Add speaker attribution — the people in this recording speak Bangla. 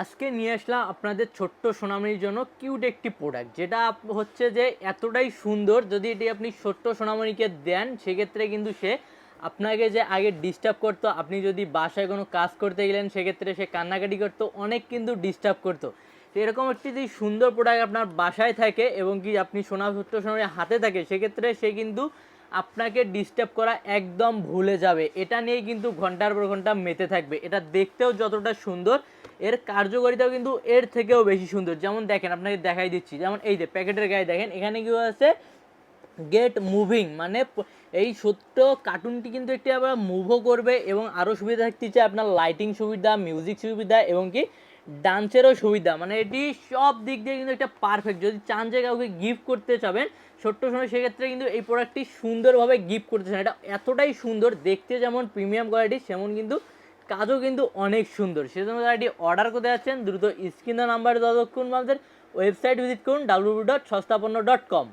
Speaker 1: আজকে নিয়ে আসলাম আপনাদের ছোট্ট সোনামণির জন্য কিউট একটি প্রোডাক্ট, যেটা হচ্ছে যে এতটাই সুন্দর। যদি এটি আপনি ছোট্ট সোনামণিকে দেন, সেক্ষেত্রে কিন্তু সে আপনাকে যে আগে ডিস্টার্ব করতো, আপনি যদি বাসায় কোনো কাজ করতে গেলেন সেক্ষেত্রে সে কান্নাকাটি করতো, অনেক কিন্তু ডিস্টার্ব করতো। তো এরকম একটি যদি সুন্দর প্রোডাক্ট আপনার বাসায় থাকে এবং কি আপনি ছোট্ট সোনামণির হাতে থাকে, সেক্ষেত্রে সে কিন্তু আপনাকে ডিস্টার্ব করা একদম ভুলে যাবে। এটা নিয়েই কিন্তু ঘন্টার পর ঘন্টা মেতে থাকবে। এটা দেখতেও যতটা সুন্দর, এর কার্যকারিতাও কিন্তু এর থেকেও বেশি সুন্দর। যেমন দেখেন, আপনাকে দেখাই দিচ্ছি, যেমন এই যে প্যাকেটের গায়ে দেখেন, এখানে কি আছে, গেট মুভিং, মানে এই ছোট্ট কার্টুনটি কিন্তু একটি আবার মুভও করবে এবং আরও সুবিধা থাকতেছে আপনার লাইটিং সুবিধা, মিউজিক সুবিধা এবং কি ডান্সেরও সুবিধা। মানে এটি সব দিক দিয়ে কিন্তু একটা পারফেক্ট। যদি চান যে কাউকে গিফট করতে চাবেন ছোট্ট সময়, সেক্ষেত্রে কিন্তু এই প্রোডাক্টটি সুন্দরভাবে গিফট করতে চান। এটা এতটাই সুন্দর, দেখতে যেমন প্রিমিয়াম কোয়ালিটি, সেমন কিন্তু কাজও কিন্তু অনেক সুন্দর। সেজন্য যারা এটি অর্ডার করতে যাচ্ছেন, দ্রুত স্ক্রিন নাম্বার ততক্ষণ আমাদের ওয়েবসাইট ভিজিট করুন www.সস্তাপন্ন.com।